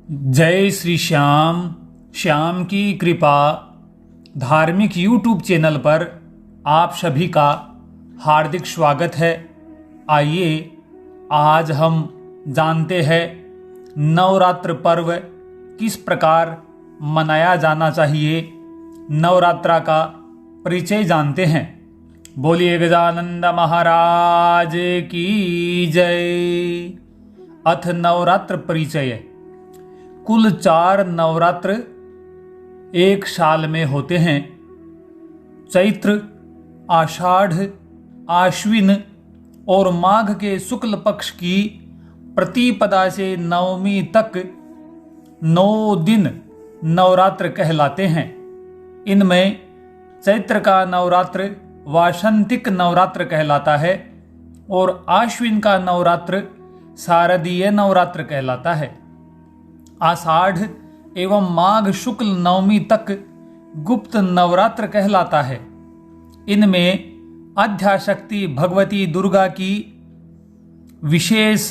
जय श्री श्याम। श्याम की कृपा धार्मिक यूट्यूब चैनल पर आप सभी का हार्दिक स्वागत है। आइए आज हम जानते हैं नवरात्र पर्व किस प्रकार मनाया जाना चाहिए। नवरात्रा का परिचय जानते हैं। बोलिए गजानंद महाराज की जय। अथ नवरात्र परिचय। कुल 4 नवरात्र एक साल में होते हैं। चैत्र, आषाढ़, आश्विन और माघ के शुक्ल पक्ष की प्रतिपदा से नवमी तक 9 दिन नवरात्र कहलाते हैं। इनमें चैत्र का नवरात्र वासंतिक नवरात्र कहलाता है और आश्विन का नवरात्र शारदीय नवरात्र कहलाता है। आषाढ़ एवं माघ शुक्ल नवमी तक गुप्त नवरात्र कहलाता है। इनमें आद्याशक्ति भगवती दुर्गा की विशेष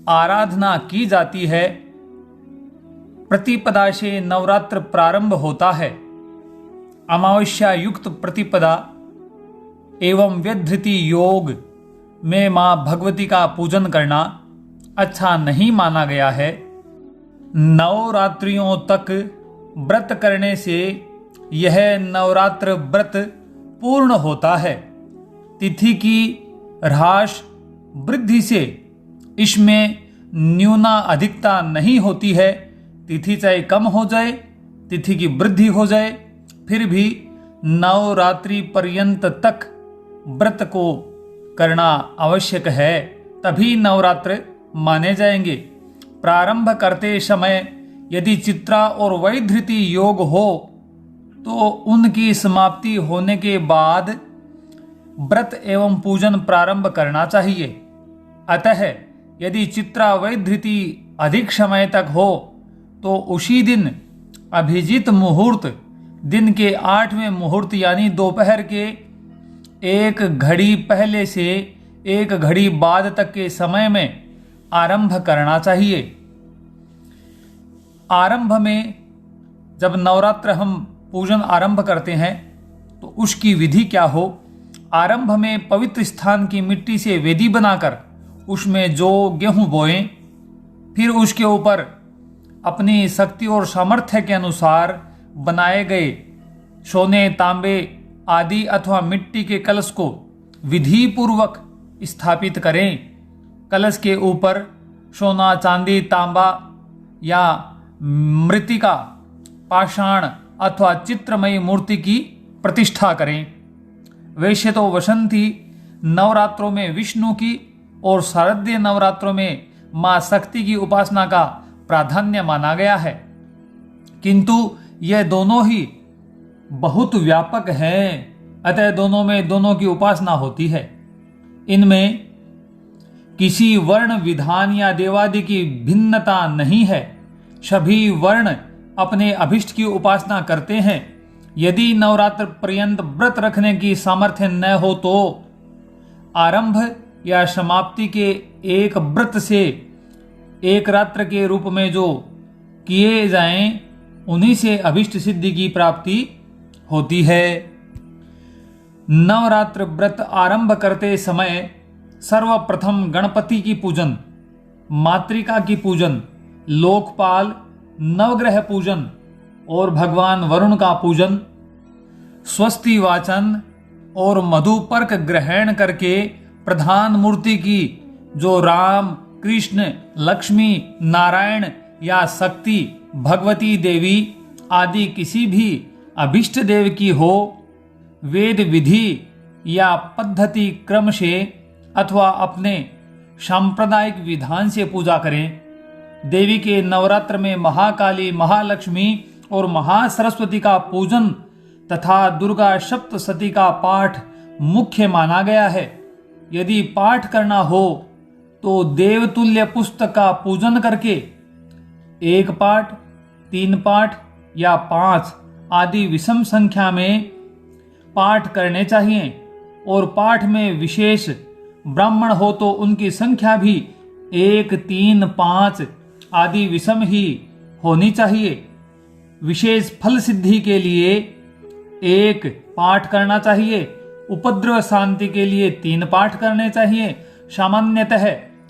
आराधना की जाती है। प्रतिपदा से नवरात्र प्रारंभ होता है। अमावस्या युक्त प्रतिपदा एवं व्यधृति योग में मां भगवती का पूजन करना अच्छा नहीं माना गया है। नवरात्रियों तक व्रत करने से यह नवरात्र व्रत पूर्ण होता है। तिथि की ह्रास वृद्धि से इसमें न्यूना अधिकता नहीं होती है। तिथि चाहे कम हो जाए, तिथि की वृद्धि हो जाए, फिर भी नवरात्रि पर्यंत तक व्रत को करना आवश्यक है, तभी नवरात्र माने जाएंगे। प्रारंभ करते समय यदि चित्रा और वैधृति योग हो तो उनकी समाप्ति होने के बाद व्रत एवं पूजन प्रारंभ करना चाहिए। अतः यदि चित्रा वैधृति अधिक समय तक हो तो उसी दिन अभिजीत मुहूर्त, दिन के 8वें मुहूर्त यानी दोपहर के 1 घड़ी पहले से 1 घड़ी बाद तक के समय में आरंभ करना चाहिए। आरंभ में जब नवरात्र हम पूजन आरंभ करते हैं तो उसकी विधि क्या हो। आरंभ में पवित्र स्थान की मिट्टी से वेदी बनाकर उसमें जौ गेहूं बोएं, फिर उसके ऊपर अपनी शक्ति और सामर्थ्य के अनुसार बनाए गए सोने, तांबे आदि अथवा मिट्टी के कलश को विधि पूर्वक स्थापित करें। कलश के ऊपर सोना, चांदी, तांबा या मृत्तिका, पाषाण अथवा चित्रमयी मूर्ति की प्रतिष्ठा करें। वैसे तो वसंती नवरात्रों में विष्णु की और शारदीय नवरात्रों में मां शक्ति की उपासना का प्राधान्य माना गया है, किंतु यह दोनों ही बहुत व्यापक हैं, अतः दोनों में दोनों की उपासना होती है। इनमें किसी वर्ण, विधान या देवादि की भिन्नता नहीं है। सभी वर्ण अपने अभिष्ट की उपासना करते हैं। यदि नवरात्र पर्यंत व्रत रखने की सामर्थ्य न हो तो आरंभ या समाप्ति के एक व्रत से एक रात्र के रूप में जो किए जाएं, उन्हीं से अभिष्ट सिद्धि की प्राप्ति होती है। नवरात्र व्रत आरंभ करते समय सर्वप्रथम गणपति की पूजन, मातृका की पूजन, लोकपाल, नवग्रह पूजन और भगवान वरुण का पूजन, स्वस्ति वाचन और मधुपर्क ग्रहण करके प्रधान मूर्ति की जो राम, कृष्ण, लक्ष्मी, नारायण या शक्ति, भगवती देवी आदि किसी भी अभिष्ट देव की हो, वेद विधि या पद्धति क्रम से अथवा अपने सांप्रदायिक विधान से पूजा करें। देवी के नवरात्र में महाकाली, महालक्ष्मी और महासरस्वती का पूजन तथा दुर्गा सप्तशती का पाठ मुख्य माना गया है। यदि पाठ करना हो तो देवतुल्य पुस्तक का पूजन करके 1 पाठ, 3 पाठ या 5 आदि विषम संख्या में पाठ करने चाहिए और पाठ में विशेष ब्राह्मण हो तो उनकी संख्या भी 1, 3, 5 आदि विषम ही होनी चाहिए। विशेष फल सिद्धि के लिए 1 पाठ करना चाहिए। उपद्रव शांति के लिए 3 पाठ करने चाहिए। सामान्यतः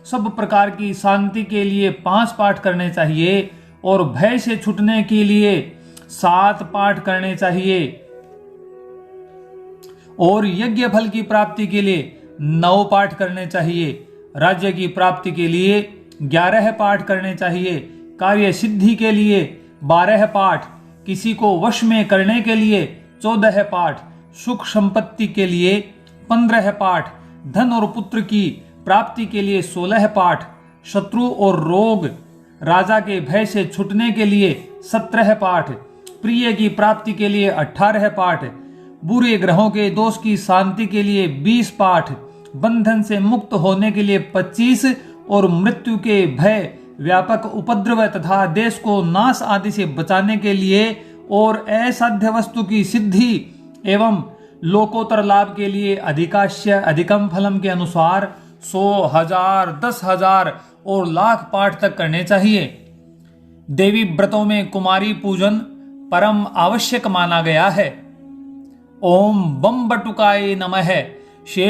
सब प्रकार की शांति के लिए 5 पाठ करने चाहिए और भय से छूटने के लिए 7 पाठ करने चाहिए और यज्ञ फल की प्राप्ति के लिए 9 पाठ करने चाहिए। राज्य की प्राप्ति के लिए 11 पाठ करने चाहिए। कार्य सिद्धि के लिए 12 पाठ, किसी को वश में करने के लिए 14 पाठ, सुख संपत्ति के लिए 15 पाठ, धन और पुत्र की प्राप्ति के लिए 16 पाठ, शत्रु और रोग राजा के भय से छूटने के लिए 17 पाठ, प्रिय की प्राप्ति के लिए 18 पाठ, बुरे ग्रहों के दोष की शांति के लिए 20 पाठ, बंधन से मुक्त होने के लिए 25 और मृत्यु के भय, व्यापक उपद्रव तथा देश को नाश आदि से बचाने के लिए और असाध्य वस्तु की सिद्धि एवं लोकोत्तर लाभ के लिए अधिकाश्य अधिकम फलम के अनुसार 100, 1000, 10,000 और लाख पाठ तक करने चाहिए। देवी व्रतों में कुमारी पूजन परम आवश्यक माना गया है। ओम बम बटुकाय नमः से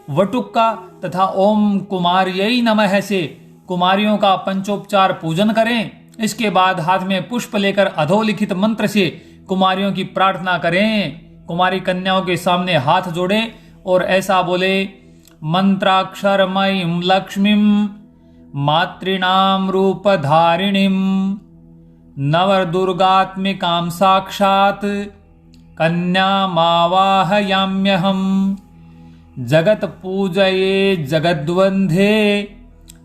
वटुक का तथा ओम कुमार्यै नमः से कुमारियों का पंचोपचार पूजन करें। इसके बाद हाथ में पुष्प लेकर अधोलिखित मंत्र से कुमारियों की प्रार्थना करें। कुमारी कन्याओं के सामने हाथ जोड़ें और ऐसा बोले, मंत्राक्षरमयीं लक्ष्मीं मातृणाम रूपधारिणीं नवदुर्गात्मिकां साक्षात् कन्यामावाहयाम्यहम् जगत पूजये जगद्वंधे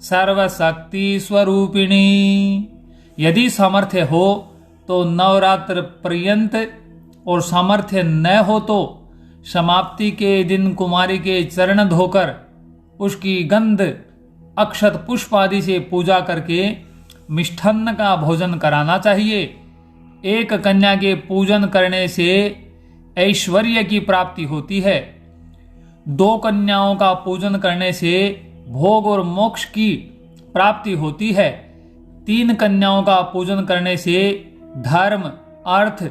सर्वशक्ति स्वरूपिणी। यदि सामर्थ्य हो तो नवरात्र पर्यंत और सामर्थ्य न हो तो समाप्ति के दिन कुमारी के चरण धोकर उसकी गंध अक्षत पुष्प आदि से पूजा करके मिष्ठान्न का भोजन कराना चाहिए। एक कन्या के पूजन करने से ऐश्वर्य की प्राप्ति होती है। 2 कन्याओं का पूजन करने से भोग और मोक्ष की प्राप्ति होती है। 3 कन्याओं का पूजन करने से धर्म, अर्थ,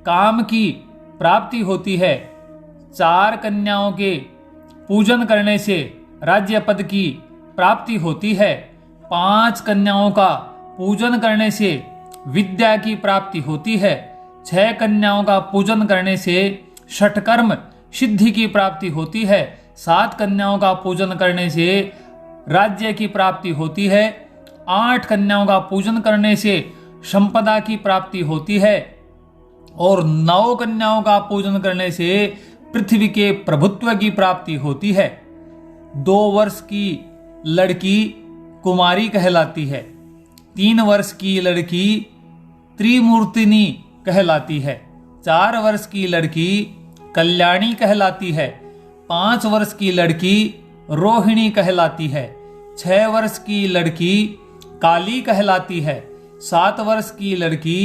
काम की प्राप्ति होती है। 4 कन्याओं के पूजन करने से राज्य पद की प्राप्ति होती है। 5 कन्याओं का पूजन करने से विद्या की प्राप्ति होती है। 6 कन्याओं का पूजन करने से षटकर्म सिद्धि की प्राप्ति होती है। 7 कन्याओं का पूजन करने से राज्य की प्राप्ति होती है। 8 कन्याओं का पूजन करने से संपदा की प्राप्ति होती है और 9 कन्याओं का पूजन करने से पृथ्वी के प्रभुत्व की प्राप्ति होती है। 2 वर्ष की लड़की कुमारी कहलाती है। 3 वर्ष की लड़की त्रिमूर्तिनी कहलाती है। 4 वर्ष की लड़की कल्याणी कहलाती है। 5 वर्ष की लड़की रोहिणी कहलाती है। 6 वर्ष की लड़की काली कहलाती है। 7 वर्ष की लड़की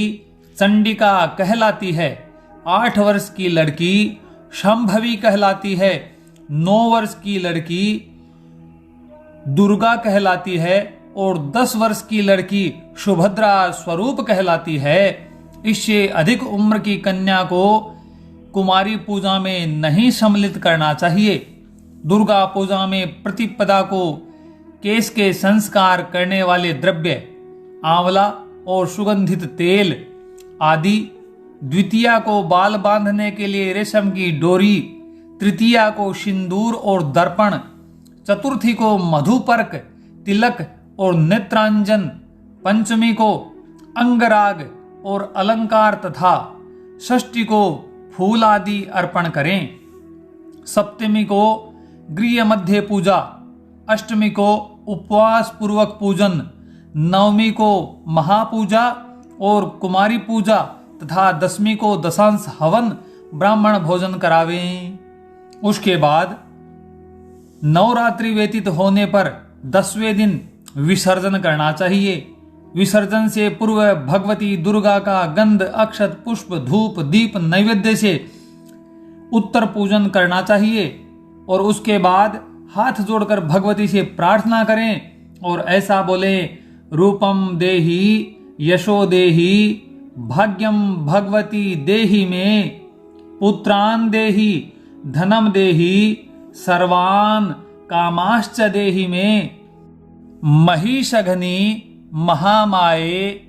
चंडिका कहलाती है। 8 वर्ष की लड़की शंभवी कहलाती है। 9 वर्ष की लड़की दुर्गा कहलाती है और 10 वर्ष की लड़की सुभद्रा स्वरूप कहलाती है। इससे अधिक उम्र की कन्या को कुमारी पूजा में नहीं सम्मिलित करना चाहिए। दुर्गा पूजा में प्रतिपदा को केश के संस्कार करने वाले द्रव्य आंवला और सुगंधित तेल आदि, द्वितीया को बाल बांधने के लिए रेशम की डोरी, तृतीया को सिंदूर और दर्पण, चतुर्थी को मधुपर्क, तिलक और नेत्रांजन, पंचमी को अंगराग और अलंकार तथा षष्ठी को फूल आदि अर्पण करें। सप्तमी को गृह मध्य पूजा, अष्टमी को उपवास पूर्वक पूजन, नवमी को महापूजा और कुमारी पूजा तथा दशमी को दशांश हवन ब्राह्मण भोजन करावें। उसके बाद नवरात्रि व्यतीत होने पर 10वें दिन विसर्जन करना चाहिए। विसर्जन से पूर्व भगवती दुर्गा का गंध, अक्षत, पुष्प, धूप, दीप नैवेद्य से उत्तर पूजन करना चाहिए और उसके बाद हाथ जोड़कर भगवती से प्रार्थना करें और ऐसा बोले, रूपम देहि यशो देहि भाग्यम भगवती देहि मे, पुत्रान देहि धनम देहि सर्वान कामाश्च देहि मे। महिषघनी महामाये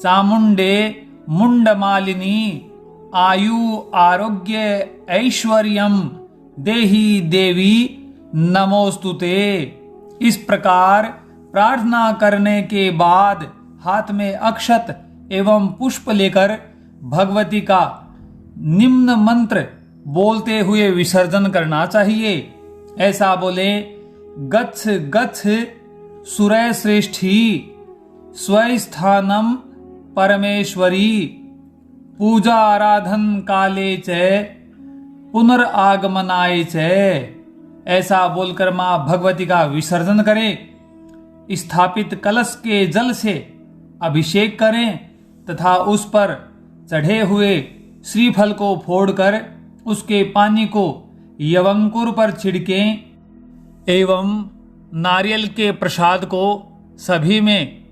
चामुंडे मुंडमालिनी, आयु आरोग्य ऐश्वर्यम देहि देवी नमोस्तुते। इस प्रकार प्रार्थना करने के बाद हाथ में अक्षत एवं पुष्प लेकर भगवती का निम्न मंत्र बोलते हुए विसर्जन करना चाहिए। ऐसा बोले, गच्छ गच्छ सुरय श्रेष्ठी, स्वस्थानम परमेश्वरी, पूजा आराधन काले च पुनरागमनाय च। ऐसा बोलकर मां भगवती का विसर्जन करें। स्थापित कलश के जल से अभिषेक करें तथा उस पर चढ़े हुए श्रीफल को फोड़कर उसके पानी को यवंकुर पर छिड़कें एवं नारियल के प्रसाद को सभी में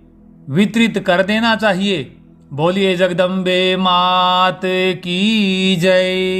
वितरित कर देना चाहिए। बोलिए जगदम्बे मात की जय।